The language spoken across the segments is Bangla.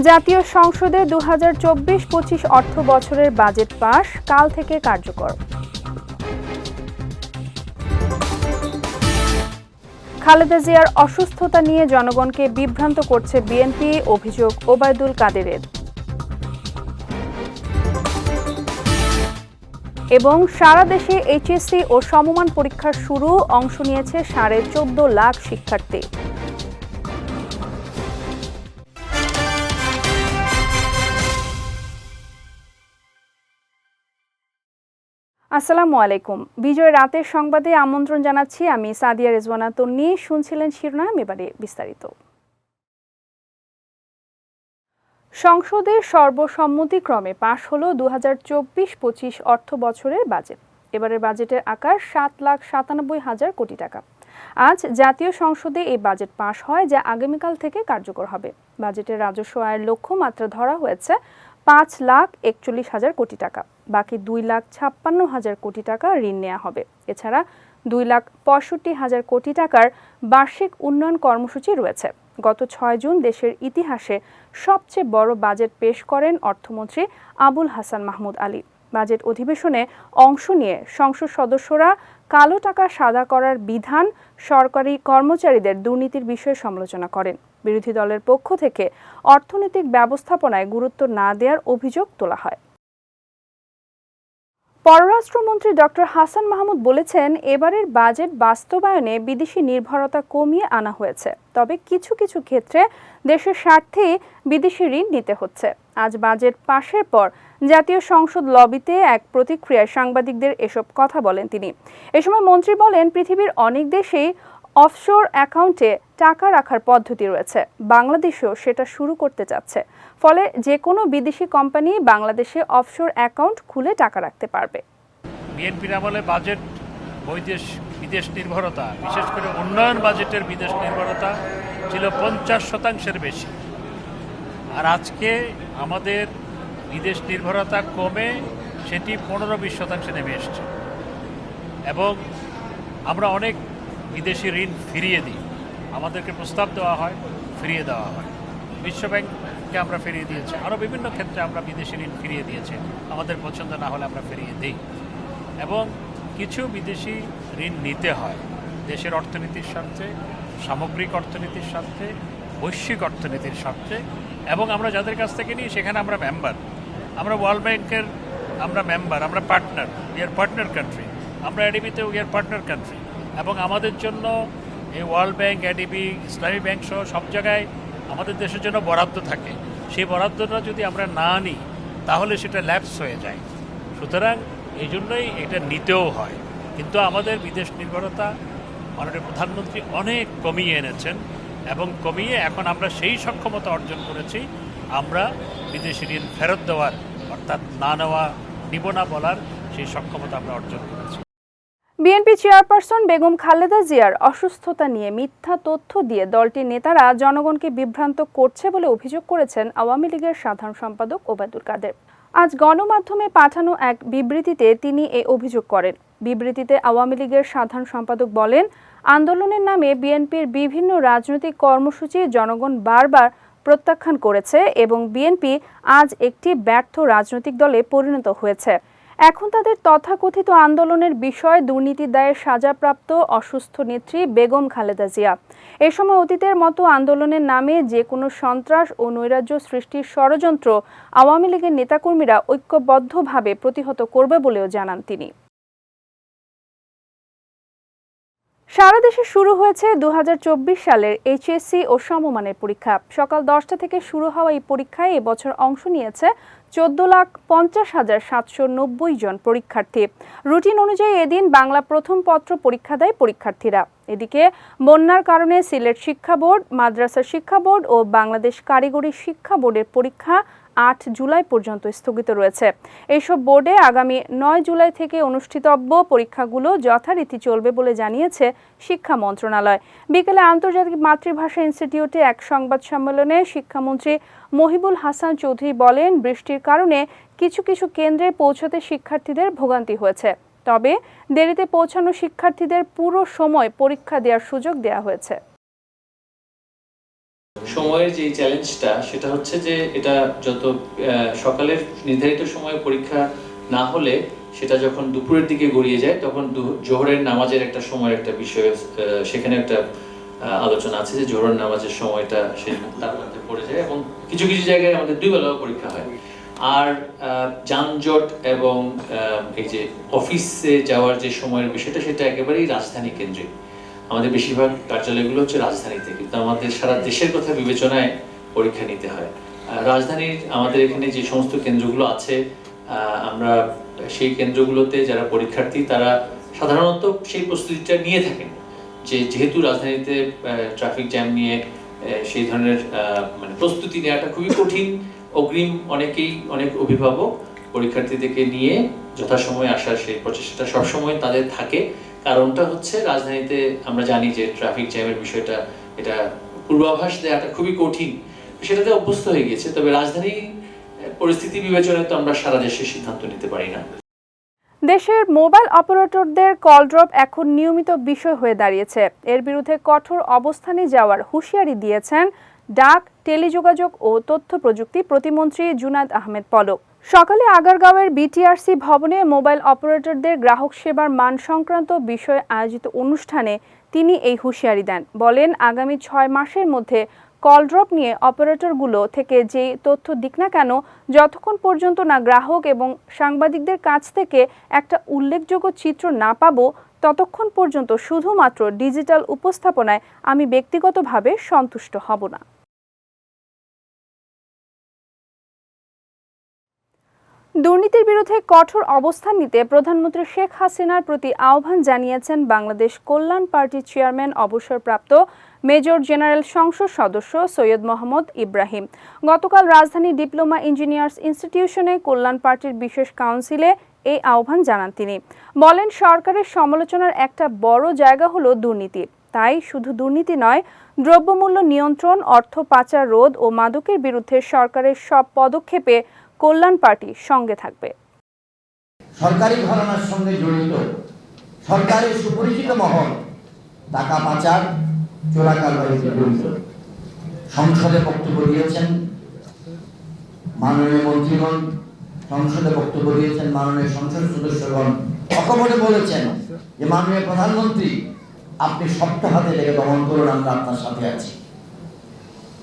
জাতীয় সংসদে 2024-25 অর্থ বছরের বাজেট পাস, কাল থেকে কার্যকর। খালেদা জিয়ার অসুস্থতা নিয়ে জনগণকে বিভ্রান্ত করছে বিএনপি, অভিযোগ ওবায়দুল কাদেরের। এবং সারা দেশে এইচএসসি ও সমমান পরীক্ষার শুরু, অংশ নিয়েছে 14.5 লাখ শিক্ষার্থী। আসসালামু আলাইকুম। বিজয় রাতের সংবাদে আমন্ত্রণ জানাচ্ছি আমি সাদিয়া রেজওয়ানা তন্নি। শুনছিলেন শিরোনাম, এবারে বিস্তারিত। সংসদে সর্বসম্মতিক্রমে পাশ হলো 2024-25 অর্থ বছরের বাজেট। এবারের বাজেটের আকার 7,97,000 কোটি টাকা। আজ জাতীয় সংসদে এই বাজেট পাশ হয়, যা আগামীকাল থেকে কার্যকর হবে। বাজেটের রাজস্ব আয়ের লক্ষ্যমাত্রা ধরা হয়েছে 5,41,000 কোটি টাকা। বাকি 2,56,000 কোটি টাকা ঋণ নেওয়া হবে। এছাড়া 2,65,000 কোটি টাকার বার্ষিক উন্নয়ন কর্মসূচি রয়েছে। গত 6 জুন দেশের ইতিহাসে সবচেয়ে বড় বাজেট পেশ করেন অর্থমন্ত্রী আবুল হাসান মাহমুদ আলী। বাজেট অধিবেশনে অংশ নিয়ে সংসদ সদস্যরা কালো টাকা সাদা করার বিধান, সরকারি কর্মচারীদের দুর্নীতির বিষয়ে সমালোচনা করেন। বিরোধী দলের পক্ষ থেকে অর্থনৈতিক ব্যবস্থাপনায় গুরুত্ব না দেওয়ার অভিযোগ তোলা হয়। পররাষ্ট্রমন্ত্রী ডক্টর হাসান মাহমুদ বলেছেন, এবারের বাজেট বাস্তবায়নে বিদেশি নির্ভরতা কমিয়ে আনা হয়েছে, তবে কিছু কিছু ক্ষেত্রে দেশের স্বার্থে বিদেশি ঋণ নিতে হচ্ছে। আজ বাজেট পাশের পর জাতীয় সংসদ লবিতে এক প্রতিক্রিয়ায় সাংবাদিকদের এসব কথা বলেন তিনি। এ সময় মন্ত্রী বলেন, পৃথিবীর অনেক দেশেই অফশোর অ্যাকাউন্টে টাকা রাখার পদ্ধতি রয়েছে, বাংলাদেশেও সেটা শুরু করতে চাচ্ছে। ফলে যে কোনো বিদেশি কোম্পানি বাংলাদেশে অফশোর অ্যাকাউন্ট খুলে টাকা রাখতে পারবে। বিএনপির আমলে বাজেট বিদেশ নির্ভরতা, বিশেষ করে উন্নয়ন বাজেটের বিদেশ নির্ভরতা ছিল 50% বেশি। আর আজকে আমাদের বিদেশ নির্ভরতা কমে সেটি 15-20% নেমে এসছে। এবং আমরা অনেক বিদেশি ঋণ ফিরিয়ে দিই, আমাদেরকে প্রস্তাব দেওয়া হয়, ফিরিয়ে দেওয়া হয়। বিশ্বব্যাংককে আমরা ফিরিয়ে দিয়েছি, আরও বিভিন্ন ক্ষেত্রে আমরা বিদেশি ঋণ ফিরিয়ে দিয়েছি, আমাদের পছন্দ না হলে আমরা ফিরিয়ে দিই। এবং কিছু বিদেশি ঋণ নিতে হয় দেশের অর্থনীতির স্বার্থে, সামগ্রিক অর্থনীতির স্বার্থে, বৈশ্বিক অর্থনীতির স্বার্থে। এবং আমরা যাদের কাছ থেকে নিই সেখানে আমরা মেম্বার, আমরা ওয়ার্ল্ড ব্যাংকের আমরা মেম্বার, আমরা partner, we are partner country. আমরা এডিবিতে উই আর পার্টনার কান্ট্রি। এবং আমাদের জন্য এই ওয়ার্ল্ড ব্যাংক, এডিবি, ইসলামী ব্যাংক সহ সব জায়গায় আমাদের দেশের জন্য বরাদ্দ থাকে। সেই বরাদ্দটা যদি আমরা না নিই তাহলে সেটা ল্যাপস হয়ে যায়। সুতরাং এই জন্যই এটা নিতেও হয়। কিন্তু আমাদের বিদেশ নির্ভরতা মাননীয় প্রধানমন্ত্রী অনেক কমিয়ে এনেছেন, এবং কমিয়ে এখন আমরা সেই সক্ষমতা অর্জন করেছি, আমরা বিদেশি ঋণ ফেরত দেওয়ার, অর্থাৎ না নেওয়া, নিব না বলার সেই সক্ষমতা আমরা অর্জন করেছি। বিএনপি চেয়ারপারসন বেগম খালেদা জিয়ার অসুস্থতা নিয়ে মিথ্যা তথ্য দিয়ে দলটির নেতারা জনগণকে বিভ্রান্ত করছে বলে অভিযোগ করেছেন আওয়ামী লীগের সাধারণ সম্পাদক ওবায়দুল কাদের। আজ গণমাধ্যমে পাঠানো এক বিবৃতিতে তিনি এই অভিযোগ করেন। বিবৃতিতে আওয়ামী লীগের সাধারণ সম্পাদক বলেন, আন্দোলনের নামে বিএনপির বিভিন্ন রাজনৈতিক কর্মসূচি জনগণ বারবার প্রত্যাখ্যান করেছে এবং বিএনপি আজ একটি ব্যর্থ রাজনৈতিক দলে পরিণত হয়েছে। এখন তাদের তথাকথিত আন্দোলনের বিষয় দুর্নীতির দায়ে সাজাপ্রাপ্ত অসুস্থ নেত্রী বেগম খালেদা জিয়া। এ সময় অতীতের মতো আন্দোলনের নামে যে কোনো সন্ত্রাস ও নৈরাজ্য সৃষ্টির ষড়যন্ত্র আওয়ামী লীগের নেতাকর্মীরা ঐক্যবদ্ধভাবে প্রতিহত করবে বলেও জানান তিনি। সারা দেশে শুরু হয়েছে 2024 সালের এইচএসসি ও সমমানের পরীক্ষা। সকাল 10টা থেকে শুরু হওয়া এই পরীক্ষায় এবছর অংশ নিয়েছে 14,50,790 জন পরীক্ষার্থী। রুটিন অনুযায়ী এদিন বাংলা প্রথম পত্র পরীক্ষা দেয় পরীক্ষার্থীরা। এদিকে বন্যার কারণে সিলেট শিক্ষা বোর্ড, মাদ্রাসা শিক্ষা বোর্ড ও বাংলাদেশ কারিগরি শিক্ষা বোর্ডের পরীক্ষা 8 জুলাই পর্যন্ত স্থগিত রয়েছে। এইসব বোর্ডে আগামী 9 জুলাই থেকে অনুষ্ঠিতব্য পরীক্ষাগুলো যথারীতি চলবে বলে জানিয়েছে শিক্ষা মন্ত্রণালয়। বিকেলে আন্তর্জাতিক মাতৃভাষা ইনস্টিটিউটে এক সংবাদ সম্মেলনে শিক্ষামন্ত্রী মহিবুল হাসান চৌধুরী বলেন, বৃষ্টির কারণে কিছু কিছু কেন্দ্রে পৌঁছাতে শিক্ষার্থীদের ভোগান্তি হয়েছে, তবে দেরিতে পৌঁছানো শিক্ষার্থীদের পুরো সময় পরীক্ষা দেওয়ার সুযোগ দেওয়া হয়েছে। সময়ের যে চ্যালেঞ্জটা সেটা হচ্ছে যে এটা যত সকালের নির্ধারিত সময়ে পরীক্ষা না হলে সেটা যখন দুপুরের দিকে গড়িয়ে যায় তখন জোহরের নামাজের একটা সময়ের একটা বিষয় সেখানে একটা আলোচনা আছে যে জোহরের নামাজের সময়টা সে তার মধ্যে পড়ে যায় এবং কিছু কিছু জায়গায় আমাদের 2 বেলাও পরীক্ষা হয়। আর যানজট এবং এই যে অফিসে যাওয়ার যে সময়ের বিষয়টা সেটা একেবারেই রাজধানী কেন্দ্রিক। আমাদের বেশিরভাগ কার্যালয়গুলো হচ্ছে রাজধানীতে, কিন্তু আমাদের সারা দেশের কথা বিবেচনায় পরীক্ষা নিতে হয়। রাজধানীর আমাদের এখানে যে সমস্ত কেন্দ্রগুলো আছে আমরা সেই কেন্দ্রগুলোতে যারা পরীক্ষার্থী তারা সাধারণত সেই প্রস্তুতিটা নিয়ে থাকেন যে যেহেতু রাজধানীতে ট্রাফিক জ্যাম নিয়ে সেই ধরনের মানে প্রস্তুতি নেওয়াটা খুবই কঠিন। অগ্রিম অনেক অভিভাবক পরীক্ষার্থীদেরকে নিয়ে যথাসময়ে আসার সেই প্রচেষ্টা সবসময় তাদের থাকে। কারণটা হচ্ছে রাজধানীতে আমরা জানি যে ট্রাফিক জ্যামের বিষয়টা এটা পূর্বাভাস দেওয়াটা খুবই কঠিন, সেটাতে অভ্যস্ত হয়ে গেছে। তবে রাজধানী পরিস্থিতি বিবেচনায় তো আমরা সারা দেশে সিদ্ধান্ত নিতে পারি না। দেশের মোবাইল অপারেটরদের কল ড্রপ এখন নিয়মিত বিষয় হয়ে দাঁড়িয়েছে। এর বিরুদ্ধে কঠোর অবস্থানে যাওয়ার হুঁশিয়ারি দিয়েছেন ডাক, টেলিযোগাযোগ ও তথ্য প্রযুক্তি প্রতিমন্ত্রী জুনায়েদ আহমেদ পলক। সকালে আগারগাঁওয়ের বিটিআরসি ভবনে মোবাইল অপারেটরদের গ্রাহক সেবার মান সংক্রান্ত বিষয়ে আয়োজিত অনুষ্ঠানে তিনি এই হুঁশিয়ারি দেন। বলেন, আগামী 6 মাসের মধ্যে কল ড্রপ নিয়ে অপারেটরগুলো থেকে যে তথ্য দিক না কেন, যতক্ষণ পর্যন্ত না গ্রাহক এবং সাংবাদিকদের কাছ থেকে একটা উল্লেখযোগ্য চিত্র না পাবো, ততক্ষণ পর্যন্ত শুধুমাত্র ডিজিটাল উপস্থাপনায় আমি ব্যক্তিগতভাবে সন্তুষ্ট হব না। দুর্নীতির বিরুদ্ধে কঠোর অবস্থান নিতে প্রধানমন্ত্রী শেখ হাসিনার প্রতি আহ্বান জানিয়েছেন বাংলাদেশ কল্যাণ পার্টির চেয়ারম্যান অবসরপ্রাপ্ত মেজর জেনারেল সংসদ সদস্য সৈয়দ মোহাম্মদ ইব্রাহিম। গতকাল রাজধানী ডিপ্লোমা ইঞ্জিনিয়ার্স ইনস্টিটিউশনে কল্যাণ পার্টির বিশেষ কাউন্সিলে এই আহ্বান জানান তিনি। বলেন, সরকারের সমালোচনার একটা বড় জায়গা হলো দুর্নীতি। তাই শুধু দুর্নীতি নয়, দ্রব্যমূল্য নিয়ন্ত্রণ, অর্থ পাচার রোধ ও মাদকের বিরুদ্ধে সরকারের সব পদক্ষেপে কল্যাণ পার্টি সঙ্গে থাকবে। সরকারি ঘরানার সঙ্গে জড়িত সরকারের সুপরিচিত মহল টাকা পাচার, চোরাকারবারিতে জড়িত। সংসদে বক্তব্য দিয়েছেন মাননীয় মন্ত্রীগণ, সংসদে বক্তব্য দিয়েছেন মাননীয় সংসদ সদস্যগণ, অকপটে বলেছেন যে মাননীয় প্রধানমন্ত্রী আপনি শক্ত হাতে লেগে দমন করুন, আমরা আপনার সাথে আছি।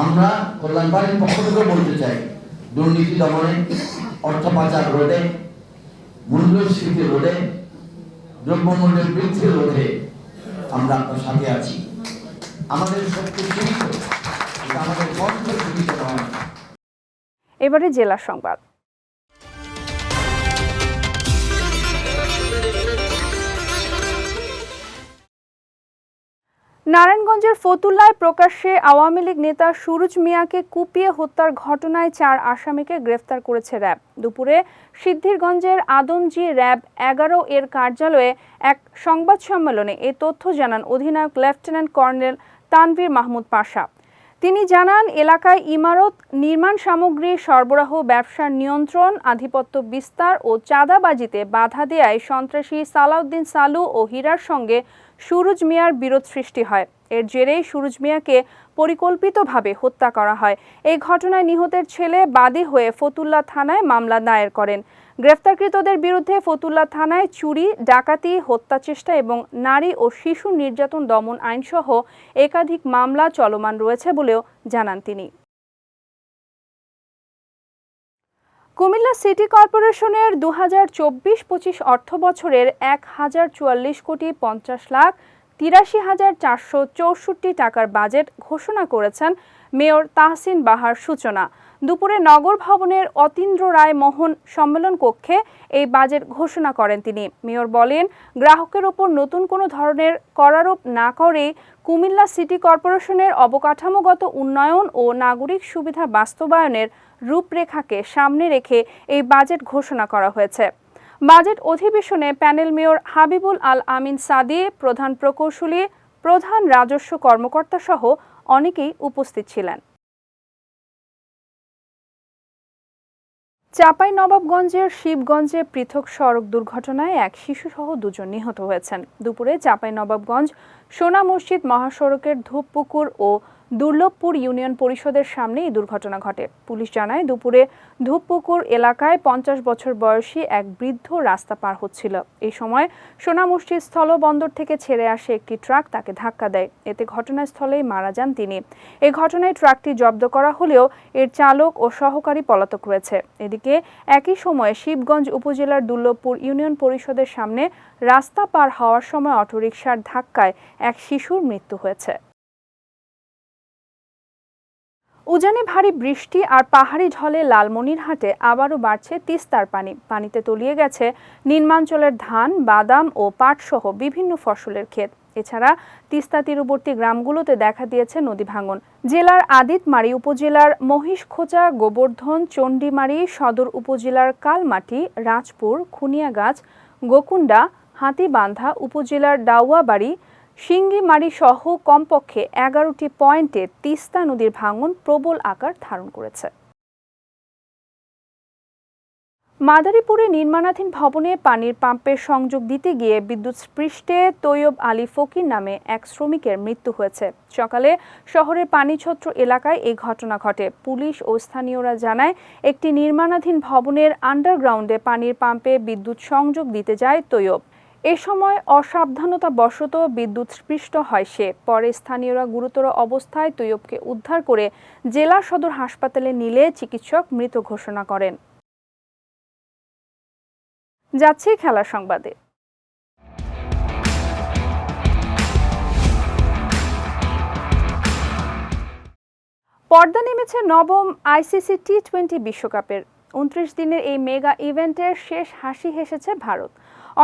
আমরা কল্যাণ পার্টির পক্ষ থেকে বলতে চাই, দুর্নীতি দমনে, অর্থ পাচার রোধে, মূল্যস্ফীতি রোধে, দ্রব্যমূল্যের বৃদ্ধি রোধে আমরা আপনার সাথে আছি। আমাদের শক্তি সীমিত, আমাদের কণ্ঠ সীমিত নয়। এবারে জেলা সংবাদ। নারায়ণগঞ্জের ফতুল্লায় প্রকাশ্যে আওয়ামী লীগ নেতা সুরুজ মিয়াকে কুপিয়ে হত্যার ঘটনায় 4 আসামিকে গ্রেফতার করেছে র্যাব। দুপুরে সিদ্ধিরগঞ্জের আদমজি র্যাব 11 এর কার্যালয়ে এক সংবাদ সম্মেলনে এই তথ্য জানান অধিনায়ক লেফটেন্যান্ট কর্নেল তানভীর মাহমুদ পাশা। তিনি জানান, এলাকায় ইমারত নির্মাণ সামগ্রী সরবরাহ, ব্যবসার নিয়ন্ত্রণ, আধিপত্য বিস্তার ও চাঁদাবাজিতে বাধা দেয়ায় সন্ত্রাসী সালাউদ্দিন সালু ও হীরার সঙ্গে সুরুজ মিয়ার বিরোধ সৃষ্টি হয়। এর জেরেই সুরুজ মিয়াকে পরিকল্পিতভাবে হত্যা করা হয়। এই ঘটনায় নিহতের ছেলে বাদী হয়ে ফতুল্লা থানায় মামলা দায়ের করেন। গ্রেফতারকৃতদের বিরুদ্ধে ফতুল্লা থানায় চুরি, ডাকাতি, হত্যাচেষ্টা এবং নারী ও শিশু নির্যাতন দমন আইনসহ একাধিক মামলা চলমান রয়েছে বলেও জানান তিনি। কুমিল্লা সিটি কর্পোরেশনের 2024-25 অর্থ বছরের 1,044,50,83,464 টাকার বাজেট ঘোষণা করেছেন মেয়র তাহসিন বাহার সূচনা। দুপুরে নগর ভবনের অতীন্দ্র রায় মোহন সম্মেলন কক্ষে এই বাজেট ঘোষণা করেন তিনি। মেয়র বলেন, গ্রাহকের ওপর নতুন কোনো ধরনের করারোপ না করে কুমিল্লা সিটি কর্পোরেশনের অবকাঠামোগত উন্নয়ন ও নাগরিক সুবিধা বাস্তবায়নের রূপরেখাকে সামনে রেখে এই বাজেট ঘোষণা করা হয়েছে। বাজেট অধিবেশনে প্যানেল মেয়র হাবিবুল আল আমিন সাদি, প্রধান প্রকৌশলী, প্রধান রাজস্ব কর্মকর্তা সহ অনেকেই উপস্থিত ছিলেন। চাঁপাইনবাবগঞ্জের শিবগঞ্জে পৃথক সড়ক দুর্ঘটনায় এক শিশুসহ 2 জন নিহত হয়েছেন। দুপুরে চাঁপাইনবাবগঞ্জ সোনা মসজিদ মহাসড়কের ধূপপুকুর ও দুর্লভপুর ইউনিয়ন পরিষদের সামনে এই দুর্ঘটনা ঘটে। পুলিশ জানায়, দুপুরে ধূপপুকুর এলাকায় 50 বছর বয়সী এক বৃদ্ধ রাস্তা পার হচ্ছিল। এই সময় সোনা মসজিদ স্থলবন্দর থেকে ছেড়ে আসে একটি ট্রাক তাকে ধাক্কা দেয়। এতে ঘটনাস্থলেই মারা যান তিনি। এই ঘটনায় ট্রাকটি জব্দ করা হলেও এর চালক ও সহকারী পলাতক রয়েছে। এদিকে একই সময়ে শিবগঞ্জ উপজেলার দুর্লভপুর ইউনিয়ন পরিষদের সামনে রাস্তা পার হওয়ার সময় অটোরিকশার ধাক্কায় এক শিশুর মৃত্যু হয়েছে। উজানে ভারী বৃষ্টি আর পাহাড়ি ঢলে লালমনিরহাটে আবারও বাড়ছে তিস্তার পানি। পানিতে তলিয়ে গেছে নিম্নাঞ্চলের ধান, বাদাম ও পাট সহ বিভিন্ন ফসলের ক্ষেত। এছাড়া তিস্তা তীরবর্তী গ্রামগুলোতে দেখা দিয়েছে নদী ভাঙন। জেলার আদিতমারি উপজেলার মহিষখোঁচা, গোবর্ধন, চণ্ডীমারি, সদর উপজেলার কালমাটি, রাজপুর, খুনিয়াগাছ, গোকুন্ডা, হাতিবান্ধা উপজেলার ডাউয়াবাড়ি, সিঙ্গিমারি সহ কমপক্ষে 11টি পয়েন্টে তিস্তা নদীর ভাঙন প্রবল আকার ধারণ করেছে। মাদারীপুরে নির্মাণাধীন ভবনে পানির পাম্পের সংযোগ দিতে গিয়ে বিদ্যুৎস্পৃষ্টে তৈয়ব আলী ফকির নামে এক শ্রমিকের মৃত্যু হয়েছে। সকালে শহরের পানিছত্র এলাকায় এই ঘটনা ঘটে। পুলিশ ও স্থানীয়রা জানায়, একটি নির্মাণাধীন ভবনের আন্ডারগ্রাউন্ডে পানির পাম্পে বিদ্যুৎ সংযোগ দিতে যায় তৈয়ব। এ সময় অসাবধানতাবশত বিদ্যুৎস্পৃষ্ট হয় সে। পরে স্থানীয়রা গুরুতর অবস্থায় তৈয়বকে উদ্ধার করে জেলা সদর হাসপাতালে নিলে চিকিৎসক মৃত ঘোষণা করেন। যাচ্ছি খেলার সংবাদে। পর্দা নেমেছে নবম আইসিসি টি20 বিশ্বকাপের। 29 দিনের এই মেগা ইভেন্টের শেষ হাসি হেসেছে ভারত।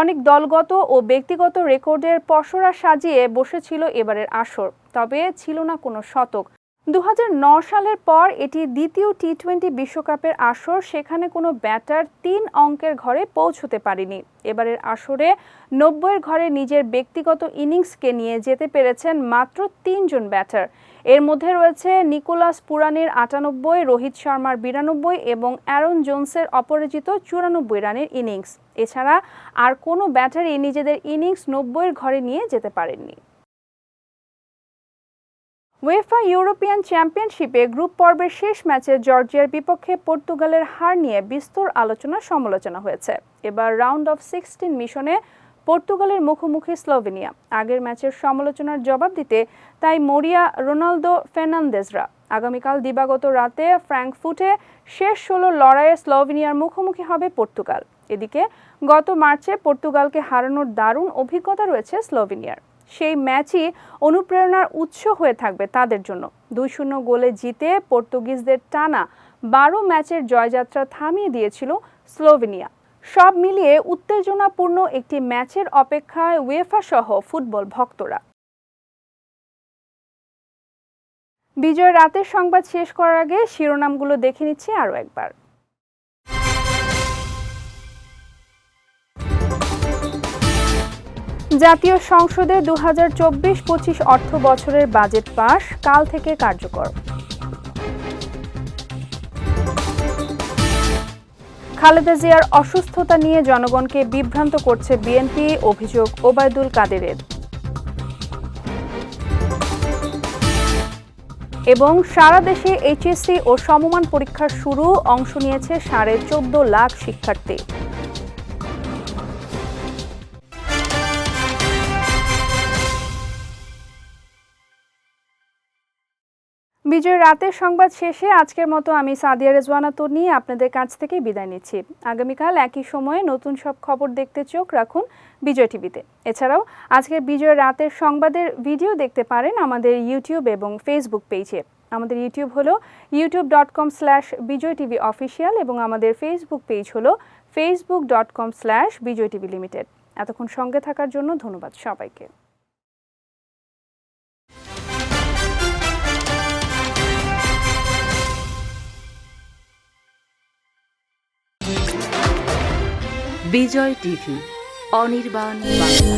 অনেক দলগত ও ব্যক্তিগত রেকর্ডের পসরা সাজিয়ে বসেছিল এবারের আসর, তবে ছিল না কোনো শতক। 2009 সালের পর এটি দ্বিতীয় টি20 বিশ্বকাপের আসর, সেখানে কোনো ব্যাটার 3 অঙ্কের ঘরে পৌঁছতে পারেনি। এবারের আসরে 90-এর ঘরে নিজের ব্যক্তিগত ইনিংসকে নিয়ে যেতে পেরেছেন মাত্র 3 জন ব্যাটার। এর মধ্যে রয়েছে নিকোলাস পুরানের 98, রোহিত শর্মার 92 এবং অ্যারন জোন্সের অপরাজিত 94 রানের ইনিংস। এছাড়া আর কোনো ব্যাটারই নিজেদের ইনিংস 90-এর ঘরে নিয়ে যেতে পারেননি। উয়েফা ইউরোপিয়ান চ্যাম্পিয়নশিপে গ্রুপ পর্বের শেষ ম্যাচে জর্জিয়ার বিপক্ষে পর্তুগালের হার নিয়ে বিস্তর আলোচনা সমালোচনা হয়েছে। এবার রাউন্ড অফ 16 মিশনে পর্তুগালের মুখোমুখি স্লোভেনিয়া। আগের ম্যাচের সমালোচনার জবাব দিতে তাই মরিয়া রোনালদো ফের্নান্দেজরা। আগামীকাল দিবাগত রাতে ফ্র্যাঙ্কফুর্টে শেষ 16 লড়াইয়ে স্লোভেনিয়ার মুখোমুখি হবে পর্তুগাল। এদিকে গত মার্চে পর্তুগালকে হারানোর দারুণ অভিজ্ঞতা রয়েছে স্লোভেনিয়ার। সেই ম্যাচই অনুপ্রেরণার উৎস হয়ে থাকবে তাদের জন্য। 2-0 গোলে জিতে পর্তুগিজদের টানা 12 ম্যাচের জয়যাত্রা থামিয়ে দিয়েছিল স্লোভেনিয়া। সব মিলিয়ে উত্তেজনাপূর্ণ একটি ম্যাচের অপেক্ষায় উয়েফা সহ ফুটবল ভক্তরা। বিজয় রাতের সংবাদ শেষ করার আগে শিরোনামগুলো দেখে নিচ্ছি আরও একবার। জাতীয় সংসদে 2024-25 অর্থ বছরের বাজেট পাস, কাল থেকে কার্যকর। খালেদা জিয়ার অসুস্থতা নিয়ে জনগণকে বিভ্রান্ত করছে বিএনপি, অভিযোগ ওবায়দুল কাদেরের। এবং সারা দেশে এইচএসসি ও সমমান পরীক্ষার শুরু, অংশ নিয়েছে 14.5 লাখ শিক্ষার্থী। বিজয় রাতের সংবাদ শেষে আজকের মতো আমি সাদিয়া রেজওয়ানা তন্নি আপনাদের কাছ থেকে বিদায় নিচ্ছি। আগামীকাল একই সময়ে নতুন সব খবর দেখতে চোখ রাখুন বিজয় টিভিতে। এছাড়াও আজকের বিজয় রাতের সংবাদের ভিডিও দেখতে পারেন আমাদের ইউটিউব এবং ফেসবুক পেজে। আমাদের ইউটিউব হলো youtube.com/bijaytvofficial এবং আমাদের ফেসবুক পেজ হলো facebook.com/bijaytvlimited। এতক্ষণ সঙ্গে থাকার জন্য ধন্যবাদ সবাইকে। বিজয় টিভি, অনির্বাণ বাংলা।